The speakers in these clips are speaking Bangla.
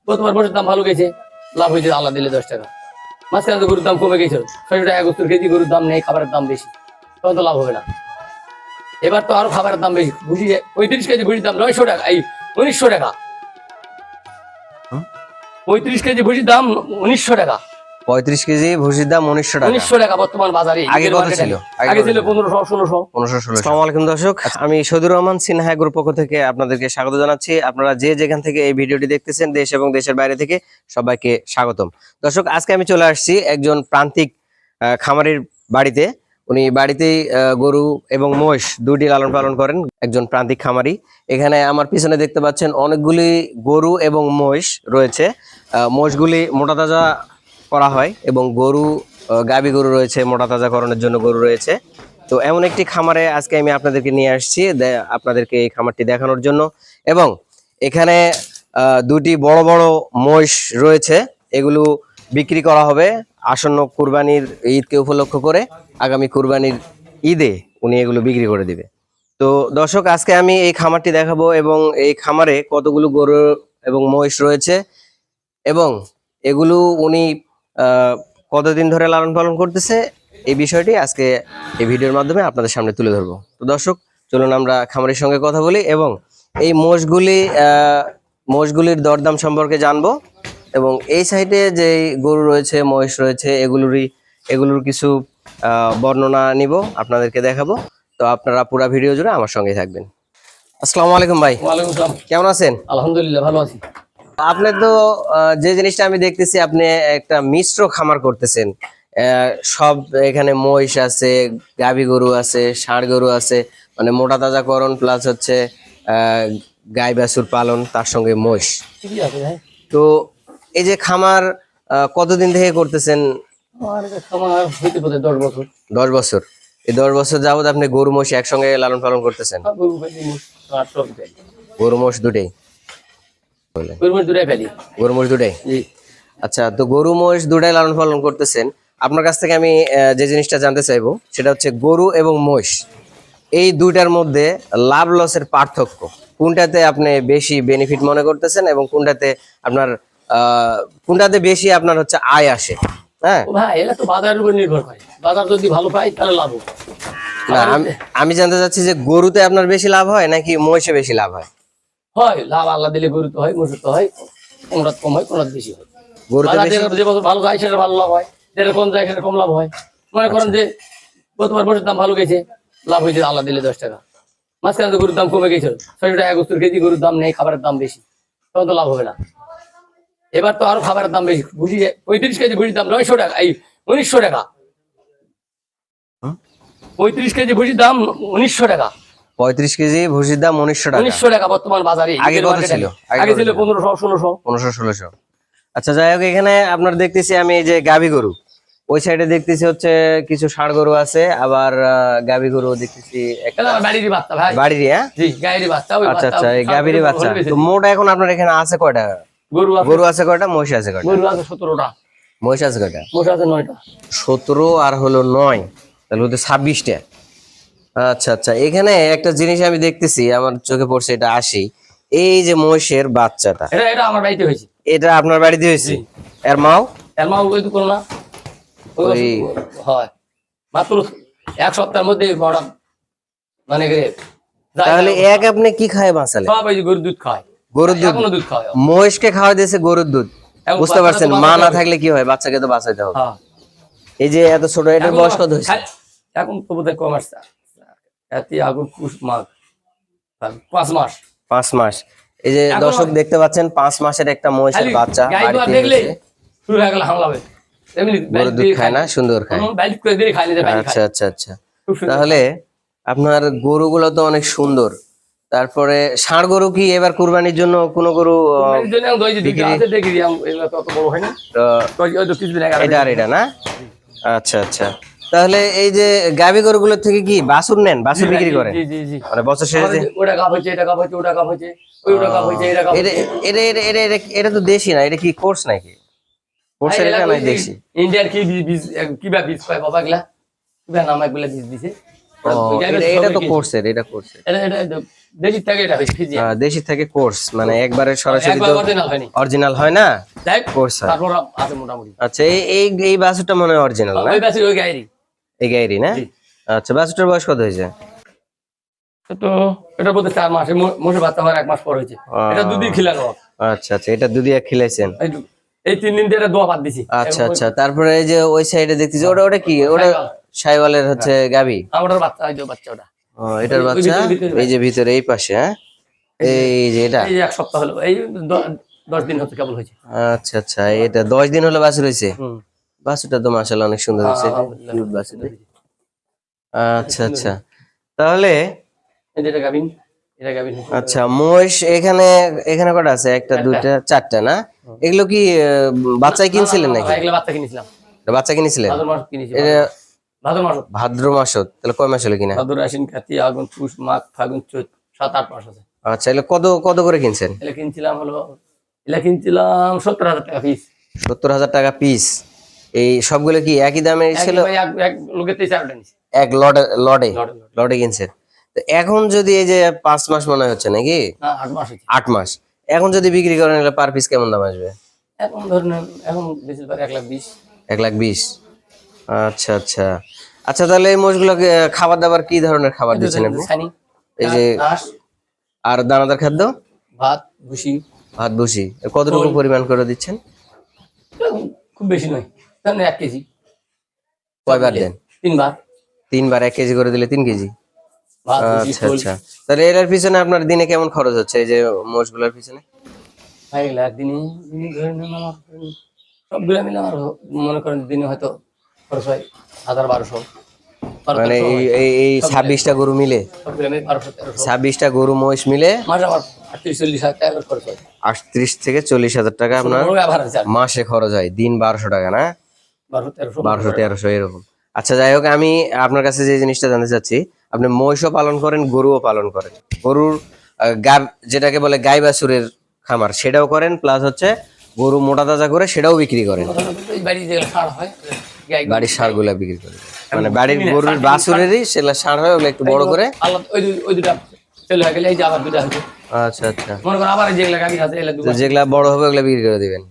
গতবার বছর দাম ভালো গেছে, লাভ হয়েছে আল্লাহ দিলে 10 টাকা। মাঝখানে তো গরুর দাম কমে গেছে, 600 টাকা 71 কেজি গরুর দাম নেই, খাবারের দাম বেশি, তখন তো লাভ হবে না। এবার তো আরো খাবারের দাম বেশি, ভুসি 35 কেজি ভুসির দাম 900 টাকা, এই 1900 টাকা। 35 কেজি ভুসির দাম 1900 টাকা। 35 কেজি ভুসির দাম 1900 টাকা। 1900 টাকা বর্তমান বাজারে। আগে কত ছিল? আগে ছিল 1500 1600। 1500 আসসালামু আলাইকুম দর্শক, আমি সদুর রহমান সিনহা গ্রুপ পক্ষ থেকে আপনাদেরকে স্বাগত জানাচ্ছি। আপনারা যে যেখান থেকে এই ভিডিওটি দেখতেছেন, দেশ এবং দেশের বাইরে থেকে সবাইকে স্বাগতম। দর্শক, আজকে আমি চলে আসছি একজন প্রান্তিক খামারির বাড়িতে। উনি বাড়িতেই গরু এবং মহিষ দুটি লালন পালন করেন, একজন প্রান্তিক খামারি। এখানে আমার পিছনে দেখতে পাচ্ছেন অনেকগুলি গরু এবং মহিষ রয়েছে। মহিষগুলি মোটা তাজা করা হয় এবং গরু গাভী গরু রয়েছে, মোটা তাজাকরণের জন্য গরু রয়েছে। তো এমন একটি খামারে আজকে আমি আপনাদেরকে নিয়ে আসছি, আপনাদেরকে এই খামারটি দেখানোর জন্য। এবং এখানে দুটি বড় বড় মহিষ রয়েছে, এগুলো বিক্রি করা হবে আসন্ন কুরবানির ঈদকে উপলক্ষ করে। আগামী কুরবানির ঈদে উনি এগুলো বিক্রি করে দিবে। তো দর্শক, আজকে আমি এই খামারটি দেখাবো এবং এই খামারে কতগুলো গরু এবং মহিষ রয়েছে এবং এগুলো উনি কতদিন ধরে লালন পালন করতেছে, এই বিষয়টি আজকে এই ভিডিওর মাধ্যমে আপনাদের সামনে তুলে ধরবো। তো দর্শক, চলুন আমরা খামারের সঙ্গে কথা বলি এবং এই মোষগুলির দরদাম সম্পর্কে জানবো। এবং এই সাইডে যে গরু রয়েছে, মহিষ রয়েছে, এগুলোর কিছু বর্ণনা নিব, আপনাদেরকে দেখাবো। তো আপনারা পুরো ভিডিও জুড়ে আমার সঙ্গে থাকবেন। আসসালামু আলাইকুম ভাই। ওয়ালাইকুম আসসালাম। কেমন আছেন? আলহামদুলিল্লাহ ভালো আছি। আপনি তো যে জিনিসটা আমি দেখতেছি, আপনি একটা মিশ্র খামার করতেছেন। সব এখানে মহিষ আছে, গাভী গরু আছে, ষাঁড় গরু আছে, মানে মোটা তাজাকরণ প্লাস হচ্ছে গাই বাছুর পালন, তার সঙ্গে মহিষ। ঠিকই আছে ভাই। তো এই যে খামার কতদিন থেকে করতেছেন? আমার খামার হইতে পারে 10 বছর। 10 বছর। এই 10 বছর যাবত আপনি গরু মহিষ একসঙ্গে লালন পালন করতেছেন? গরু ফেলি, আর সব ফেলি। গরু মহিষ দুটেই? গরু মহিষ দুটাই ফেলি। গরু মহিষ দুটাই। জি। আচ্ছা, তো গরু মহিষ দুটাই লালন পালন করতেছেন। আপনার কাছ থেকে আমি যে জিনিসটা জানতে চাইবো সেটা হচ্ছে গরু এবং মহিষ, এই দুইটার মধ্যে লাভ লসের পার্থক্য কোনটাতে আপনি বেশি বেনিফিট মনে করতেছেন এবং কোনটাতে বেশি আপনার হচ্ছে আয় আসে? হ্যাঁ ভাই, এটা তো বাজারের উপর নির্ভর করে। বাজার যদি ভালো পাই তাহলে লাভ হবে। না, আমি জানতে চাচ্ছি যে গরুতে আপনার বেশি লাভ হয় নাকি মহিষে বেশি লাভ হয়? হয় লাভ আল্লাহ দিলে গরু তো হয়, মহিষ তো হয়, কোনটা কম হয়, কোনটা বেশি হয়। গরুতে বেশি? যে বছর ভালো যায় সেটা ভালো লাভ হয়, যেটা কম যায় সেটা কম লাভ হয়। মনে করেন যে গতবার বছর দাম ভালো গেছে, লাভ হয়েছে আল্লাহ দিলে 10 টাকা। মাঝখানে তো গরুর দাম কমে গেছে, 600 টাকা 71 কেজি গরুর দাম নেই, খাবারের দাম বেশি, তখন তো লাভ হবে না। এবার তো আরো খাবারের দাম বেশি, ভুসি 35 কেজি ভুসির দাম 900 টাকা, এই 1900 টাকা। 35 কেজি ভুসির দাম 1900 টাকা। 35 কেজি ভুসির দাম 1900 টাকা। 1900 টাকা বর্তমান বাজারে। আগে কত ছিল? আগে ছিল 1500 1600। 1500 1600। আচ্ছা, যাই হোক, এখানে আপনার দেখতেছি আমি এই যে গাভী গরু, ওই সাইডে দেখতেছি হচ্ছে কিছু ষাঁড় গরু আছে, আবার গাভী গরু দেখতেছি এটা আমার বাড়িরই বাচ্চা ভাই। বাড়িরই? হ্যাঁ, জি, গায়েরই বাচ্চা। ওই আচ্ছা বাচ্চা আচ্ছা, এই গাভীরই বাচ্চা। তো মোট এখন আপনার এখানে আছে কয়টা গরু আছে কয়টা, মহিষ আছে কয়টা? গরু আছে 17টা, মহিষ আছে কয়টা? মোষ আছে 9টা। 17 আর হলো 9, তাহলে হচ্ছে 26টা। আচ্ছা আচ্ছা, এখানে একটা জিনিস আমি দেখতেছি, আমার চোখে পড়ছে, এটা আসি, এই যে মহিষের বাচ্চাটা, এটা আমার বাড়িতে হয়েছে। এটা আপনার বাড়িতে হয়েছে? এর মাও? এর মা ওই তো করো না, ওই হয় মাত্র 1 সপ্তাহের মধ্যে বড়, মানে তাহলে এক আপনি কি খায় বাঁচালে? সব ওই যে গরুর দুধ খায়। গরুর দুধ? এখনো দুধ খায়। মহিষকে খাওয়া দিয়েছে গরুর দুধ। বুঝতে পারছেন, মা না থাকলে কি হয়, বাচ্চাকে তো বাঁচাইতে হবে। এই যে এত ছোট, এটার বয়স কত হয়েছে? এখন তো বোধহয় কম আসছে, আগুন পুষ মাঘ 5 মাস। 5 মাস। এই যে দর্শক দেখতে পাচ্ছেন, 5 মাসের একটা মহিষের বাচ্চা বাড়িতে দেখলে শুরু হয়ে গেল হামলাবে। এমনি গরুর দুধ খায় না? সুন্দর খায়। বাইট করে দিয়ে খায় না। আচ্ছা আচ্ছা আচ্ছা, তাহলে আপনার গরুগুলো তো অনেক সুন্দর। তারপরে ষাঁড় গরু কি এবার কুরবানির জন্য কোনো গরু এটা আর এটা না? আচ্ছা আচ্ছা, তাহলে এই যে গাভী গরুগুলোর থেকে কি বাছুর নেন, বাছুর বিক্রি করেন? মানে বছর শেষে ওটা গাব হচ্ছে, এটা গাব হচ্ছে, ওটা গাব হচ্ছে, ওইটা গাব হচ্ছে, এটা গাব হচ্ছে। এটা তো দেশি না, এটা কি কোর্স নাকি? কোর্সের এটা নাই দেশি? ইন্ডিয়ার কি বীজ, কিবা বীজ পায় বাবা, এগুলা কিবা নাম, এগুলা বীজ দিছে। এটা তো কোর্সের, এটা কোর্সের এটা দেশি থেকে এটা হয়েছে ফিজিয়ান। দেশি থেকে কোর্স, মানে একবারে সরাসরি একবার তো অরিজিনাল হয়নি, অরিজিনাল হয় না, দেখ কোর্স হয়। তারপর আছে মোটামুটি। আচ্ছা, এই এই বাছুরটা মনে হয় অরিজিনাল না, ওই ব্যাচের ওই গায়েরই। এই গায়েরই না? জি। আচ্ছা, বাছুরটার বয়স কত হয়েছে? তো এটা বলতে 4 মাস, মোষের বাচ্চা হওয়ার 1 মাস পর হয়েছে। এটা দুদিন খিলানো। আচ্ছা আচ্ছা, এটা দুধিয়া খিলাইছেন। এই 3 দিন ধরে দোয়া পাত দিছি। আচ্ছা আচ্ছা, তারপরে এই যে ওই সাইডে দেখতেছি ওটা ওটা কি, ওটা শাইওয়ালের হচ্ছে গাবি? আমাদের বাচ্চা, এই যে বাচ্চা ওটা। এটার ওই বাচ্চা ভিতরে, এই যে ভিতরে এই পাশে, হ্যাঁ এই যে এটা। এই যে 1 সপ্তাহ হলো, এই 10 দিন হচ্ছে কেবল হয়েছে। আচ্ছা আচ্ছা, এটা 10 দিন হলো বাছুর হয়েছে। হুম। বাছুরটা তো মাশাআল্লাহ অনেক সুন্দর হয়েছে, কিউট বাছুর। আচ্ছা আচ্ছা, তাহলে এই যে এটা গাবিন, এটা গাবিন। আচ্ছা, মহিষ এখানে এখানে কটা আছে? একটা, দুইটা, চারটা না? এগুলো কি বাচ্চাই কিনছিলেন নাকি? এগুলো বাচ্চা কিনেছিলাম, এটা বাচ্চা কিনেছিলেন? ভাদ্র মাস কিনেছি। এটা ভাদ্র মাস, ভাদ্র মাস, তাহলে কয় মাস হলো কিনা? ভাদ্র, আশ্বিন, কার্তিক, আগুন, পুষ, মাঘ, ফাগুন, চৈত, 7-8 মাস আছে। আচ্ছা, এগুলো কত কত করে কিনছেন? এটা কিনছিলাম হলো, এটা কিনছিলাম 70,000 টাকা পিস। 70,000 টাকা পিস। এই সবগুলো কি একই দামে ছিল? এক লোকের 4টা নিছি। এক লটে লটে লটে। লটে কিনছেন। তো এখন যদি এই যে 5 মাস মনে হচ্ছে নাকি, না, 8 মাস হয়েছে। 8 মাস, এখন যদি বিক্রি করেন তাহলে পার পিস কেমন দাম আসবে? এখন ধরেন, এখন বেশিরভাগ 1,20,000। 1,20,000। আচ্ছা আচ্ছা আচ্ছা, তাহলে এই মোষগুলোকে খাবার দাবার কি ধরনের খাবার দিচ্ছেন আপনি? ছানি, এই যে ঘাস, আর দানাদার খাদ্য? ভাত, ভুসি। ভাত ভুসি কতটুকু পরিমাণ করে দিচ্ছেন? খুব বেশি নয়, ধরেন 1 কেজি। কয়বার দেন? 3 বার। 3 বার 1 কেজি করে দিলে 3 কেজি। ভাত, ভুসি, আচ্ছা খোল। আচ্ছা, তাহলে এটার পিছনে আপনার দিনে কেমন খরচ হচ্ছে এই যে মোষগুলোর পিছনে? হয়ে গেলে একদিনে, ধরে নেন আমার সবগুলো মিলে আমার মনে করেন দিনে হয়তো খরচ হয় 1,000-1,200। মানে এই 26টা গরু মিলে, সবগুলো মিলে 1,200-1,300। 26টা গরু মহিষ মিলে মাসে আমার 38-40,000 টাকা করে খরচ হয়। 38 থেকে 40,000 টাকা আপনার বড় ব্যবহার আছে আর কি। মাসে খরচ হয়। দিন 1200 টাকা না? 1,200-1,300। 1200-1300 এরকম। আচ্ছা, যাই হোক, আমি আপনার কাছে যে জিনিসটা জানতে চাচ্ছি, আপনি মহিষও পালন করেন, গরুও পালন করেন, গরুর যেটাকে বলে গাই বাছুরের খামার সেটাও করেন, প্লাস হচ্ছে গরু মোটা তাজা করে সেটাও বিক্রি করেন, এই বাড়ি যেগুলো সার হয়, গাই গরু, বাড়ির ষাঁড়গুলা বিক্রি করেন, মানে বাড়ির গরুর বাছুরেরই সেগুলা ষাঁড় হয়, ওগুলো একটু বড় করে। আলাদা ওই দুটা চলে হয়ে গেলে এই যে আবার দুটা হয়েছে। আচ্ছা আচ্ছা, মনে করেন আবার এই যেগুলো গাভী আছে এগুলো তো দুবার। যেগুলা বড় হবে ওগুলা বিক্রি করে দিবেন।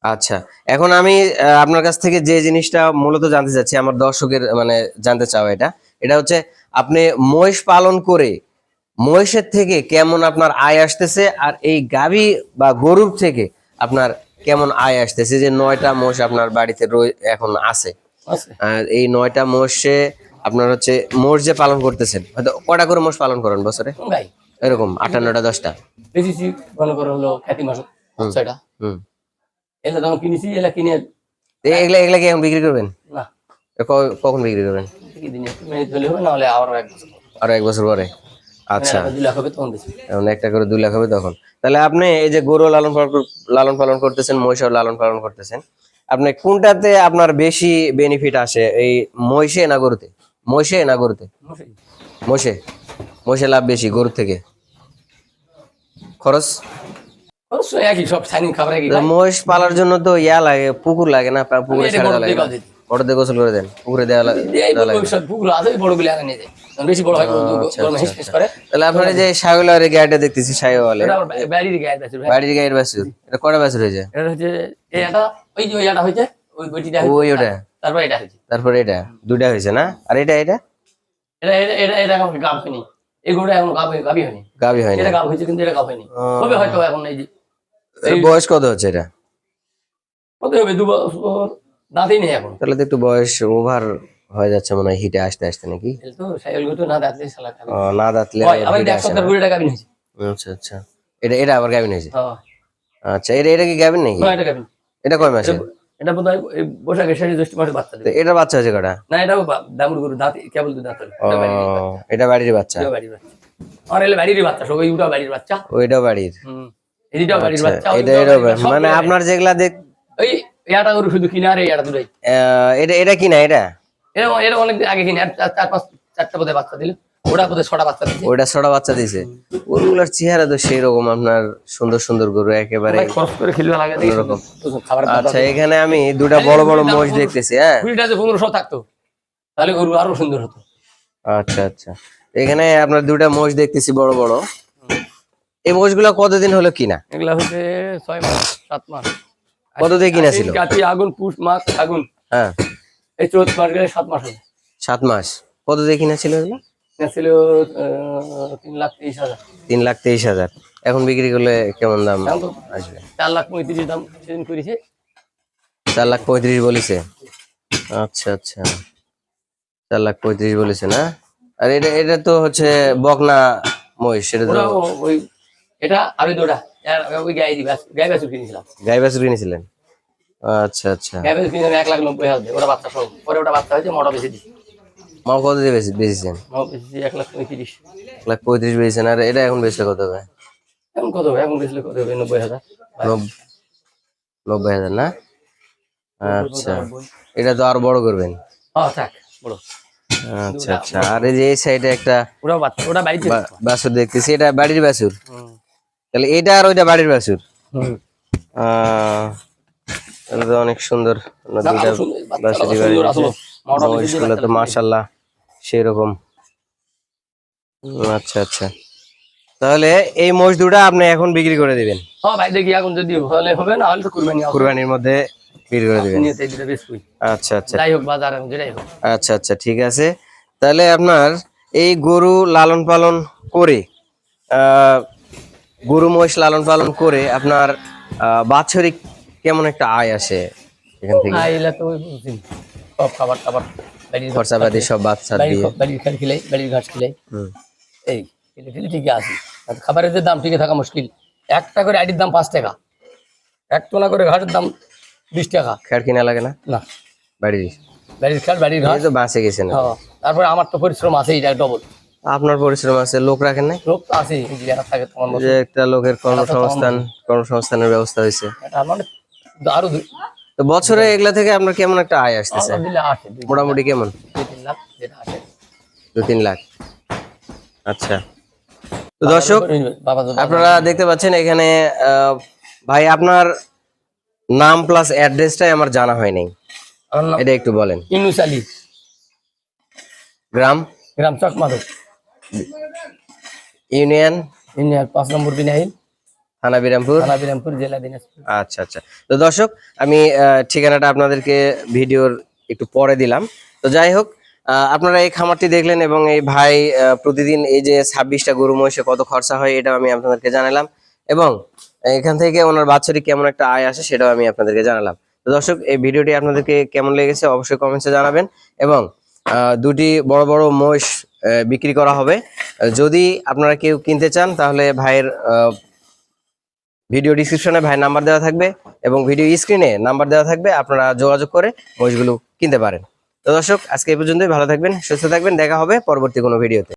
আচ্ছা, এখন আমি আপনার কাছ থেকে যে জিনিসটা মূলত জানতে চাচ্ছি, আমার দর্শকের মানে জানতে চাওয়া, এটা এটা হচ্ছে আপনি মহিষ পালন করে মহিষের থেকে কেমন আপনার আয় আসতেছে, আর এই গাভী বা গরুর থেকে আপনার কেমন আয় আসতেছে। যে 9টা মোষ আপনার বাড়িতে এখন আছে, আছে আর এই 9টা মোষে আপনার হচ্ছে মোষ যে পালন করতেছেন, হয়তো কটা করে মোষ পালন করেন বছরে? গাই এরকম 8টা 9টা 10টা? বেশি মনে করেন হলো খ্যাতি মাস 6টা। হুম, এগুলো যখন কিনেছি, এগুলো কিনে এগুলা এগুলা কি এখন বিক্রি করবেন? না, কখন বিক্রি করবেন? কি দিনে মেনে ধরলে হবে, না হলে আবার 1 বছর আরো 1 বছর পরে? আচ্ছা, 2 লাখ হবে তখন বেশি। এখন একটা করে 2 লাখ হবে তখন। তাহলে আপনি এই যে গরু লালন পালন করতেছেন, মহিষও লালন পালন করতেছেন, আপনি কোনটাতে আপনার বেশি বেনিফিট আসে? এই মহিষে না গরুতে? মহিষে না গরুতে? মহিষে। মহিষে লাভ বেশি গরুর থেকে? খরচ? অবশ্যই একই, সব ছানি খাবার একই খাই। মহিষ পালার জন্য তো ইয়া লাগে, পুকুর লাগে না? পুকুরে এটা ছাড়া বড় লাগে না? দিকে দিই। বড় দিয়ে গোসল করে দেন, পুকুরে দেওয়া লাগে? এই সব পুকুর আছে, বড় গুলো আগে নিয়ে যায়। বেশি বড় হয় আচ্ছা, গরমে আচ্ছা, হিস করে। তাহলে আপনার এই যে শাহিওয়ালের গাড়িটা দেখতেছি, শাহিওয়ালে এটা আমার বাড়ির গায়ে আছে ভাই। বাড়ির গাড়ির বাছুর, এটা কটা বাছুর হয়েছে? এটা হচ্ছে এটা, ওই যে ওইটা হয়েছে, ওই বইটিটা ওই ওটা, তারপর এটা হয়েছে। তারপরে এটা 2টা হয়েছে না? আর এটা এটা এটা এটা এটা এটা এখন গাব হয়নি, এগুলো এখন গাবি হয়নি। গাবি হয় না? এটা গাব হয়েছে কিন্তু এটা গাব হয়নি। তবে হয়তো এখন এই যে এর বয়স কত হচ্ছে এটা? কত হবে, 2 বছর দাঁতই নেই এখন। তাহলে তো একটু বয়স ওভার হয়ে যাচ্ছে মনে হয়, হিটে আসতে আসতে নাকি? এই তো সাইকেল তো না দাঁতলে শালা খাবে। না দাঁতলে ভাই আবার হিটে 1 আসে না। সপ্তাহ পরে এটা গাবি হয়েছে। আচ্ছা আচ্ছা, এটা এটা আবার গাবিন হয়েছে? হ্যাঁ, আচ্ছা, এটা এটা কি গাবিন নাকি? না এটা গাবি। এটা কয় মাসে? এটা বোধহয় এই বৈশাখের শেষে জ্যৈষ্ঠ মাসে বাচ্চা তো দেবে। এটার বাচ্চা হয়েছে কটা? না এটাও দামুর গরু, দাঁত কেবল 2 দাঁত হলো। ও, এটা বাড়ির বাচ্চা। এটা বাড়ির বাচ্চা? এটাও বাড়ির বাচ্চা। আর এলে বাড়িরই বাচ্চা, সব ওইটা বাড়ির বাচ্চা। ওইটাও বাড়ির? এদিকটাও বাড়ির আচ্ছা, বাচ্চা, এটা ওইটাও এটাও বাড়ির বাচ্চা, মানে সব আপনার যেগুলা দেখ, ওই এটা গরু শুধু কিনা আর এটা দুটাই। এটা এটা কি না? এটা এটা এটা অনেক আগে কিনে 4-5-4টা বোধহয় বাচ্চা দিল, ওটা বোধহয় 6টা বাচ্চা দিচ্ছে। ওইটা 6টা বাচ্চা দিছে? গরুগুলার চেহারা তো সেই রকম, আপনার সুন্দর সুন্দর গরু একেবারে ভাই খরচ করে খেলবে লাগে দেখি অন্যরকম। খাবার। আচ্ছা, এখানে আমি 2টা বড় বড় মোষ দেখতেছি, হ্যাঁ? কুড়িটা যে 1500 থাকতো তাহলে গরু আরো সুন্দর হতো। আচ্ছা আচ্ছা, এখানে আপনার দুইটা মোষ দেখতেছি বড় বড়। এই মোষগুলো কতদিন হলো কিনা? এগুলা হচ্ছে 6 মাস 7 মাস। কত দিয়ে কিনা ছিল? কাতি আগুন পুষ মাস আগুন, হ্যাঁ, এই 14 মাস গেলে 7 মাস হবে। 7 মাস। কত দিয়ে কিনা ছিল এগুলো? এটা ছিল 3,23,000। 3,23,000। এখন বিক্রি করলে কেমন দাম এখন তো আসবে? 4,35,000 দাম সেদিন করেছে। 4,35,000 বলেছে। আচ্ছা আচ্ছা, 4,35,000 বলেছে না? আর এটা এটা তো হচ্ছে বকনা মহিষ, সেটা তো ওরা ওই এটা আর ওই দুটা ওই গাই বাছুর কিনেছিলাম। গাই বাছুর কিনেছিলেন? আচ্ছা আচ্ছা, গাই বাছুর কিনে 1,90,000 দিয়ে ওরা বাচ্চা সহ। পরে ওটা বাচ্চা হয়েছে মোটা বেশি দিচ্ছে। মা কত দিয়ে বেচেছেন? মাও বেশি 1,35,000। 1,35,000 বেচেছেন, আর এটা এখন বেচলে কত হবে? এখন কত হবে? এখন বেশি কত হবে? 90,000। 90,000 না? আচ্ছা, এটা তো আরো বড় করবেন। হ্যাঁ থাক বড়। আচ্ছা আচ্ছা, আর এই যে এই সাইডে একটা ওরা বাচ্চা, ওটা বাড়িতে। বাছুর দেখতেছি, এটা বাড়ির বাছুর। হুম। তাহলে এটা আর ওইটা বাড়ির বাছুর। হুম। তাহলে তো অনেক সুন্দর। না, দুইটা আরো সুন্দর, বাচ্চারা বাছুরই সুন্দর বাড়ির আসলো। মোটা বেশি দিয়ে মহিষগুলো তো বাচ্চারা সুন্দর। মাশাআল্লাহ সেরকম। আচ্ছা আচ্ছা, তাহলে এই মহিষ দুটা আপনি এখন বিক্রি করে দিবেন? হ্যাঁ ভাই, দেখি এখন যদি হলে হবে, না হলে তো কুরবানি হবে। কুরবানির মধ্যে বিক্রি করে দিবেন? নিয়ে এই দুটো বেশ কই। আচ্ছা আচ্ছা যাই হোক বাজার এখন যেটাই হোক। আচ্ছা আচ্ছা, ঠিক আছে। তাহলে আপনার এই গরু লালন পালন করে, আহ, গরু মহিষ লালন পালন করে আপনার বাৎসরিক কেমন একটা আয় আসে এখান থেকে? আইলা তো ওই বুঝছি। সব খাবার টাবার বাড়ির খরচাপাতি সব বাচ্চা দিয়ে? বাড়ির খাল খিলাই, বাড়ির ঘাস খিলাই, হুম। এই খেলে খেলে ঠিকই আছে। আর খাবারের যে দাম টিকে থাকা মুশকিল। একটা করে আইডির দাম 5 টাকা, এক তোলা করে ঘাসের দাম 20 টাকা। খ্যার কিনা লাগে না না, বাড়ির? বাড়ির খাল বাড়ির ঘাস। এই তো বাঁচে গেছেন। হ্যাঁ, তারপরে আমার তো পরিশ্রম আছে, এটা ডবল। আপনার পরিশ্রম আছে, লোক রাখেন নাই? লোক তো আছে, এই যে যারা থাকে তোমার মতো। যে একটা লোকের কর্মসংস্থানের ব্যবস্থা হয়েছে? এটা মানে আরো তো বছরে এগুলা থেকে আপনার কেমন একটা আয় আসতেছে দিলে আসে মোটামুটি? কেমন? 2-3 লাখ যেটা আসে। 2-3 লাখ। আচ্ছা, তো দর্শক বাবা তো আপনারা দেখতে পাচ্ছেন এখানে ভাই আপনার নাম প্লাস অ্যাড্রেসটাই আমার জানা হয় নাই, আমার নাম এটা একটু বলেন। ইউনুস আলী, গ্রাম? গ্রাম চক মাধব, ইউনিয়ন? ইউনিয়ন 5 নম্বর বিনাইল, থানা বিরামপুর? থানা বিরামপুর, জেলা দিনাজপুর। আচ্ছা আচ্ছা, তো দর্শক আমি ঠিকানাটা আপনাদেরকে ভিডিওর একটু পরে দিলাম। তো যাই হোক, আপনারা এই খামারটি দেখলেন এবং এই ভাই প্রতিদিন এই যে 26টা গরু মহিষে কত খরচা হয় এটাও আমি আপনাদেরকে জানালাম, এবং এখান থেকে ওনার বাৎসরিক কেমন একটা আয় আসে সেটাও আমি আপনাদেরকে জানালাম। তো দর্শক, এই ভিডিওটি আপনাদেরকে কেমন লেগেছে অবশ্যই কমেন্টসে জানাবেন, এবং দুটি বড় বড় মহিষ বিক্রি করা হবে। যদি আপনারা কেউ কিনতে চান তাহলে ভাইয়ের ভিডিও ডিসক্রিপশনে ভাই নাম্বার দেওয়া থাকবে এবং ভিডিও স্ক্রিনে নাম্বার দেওয়া থাকবে, আপনারা যোগাযোগ করে মহিষগুলো কিনতে পারেন। তো দর্শক, আজকে এই পর্যন্তই। ভালো থাকবেন, সুস্থ থাকবেন, দেখা হবে পরবর্তী কোনো ভিডিওতে।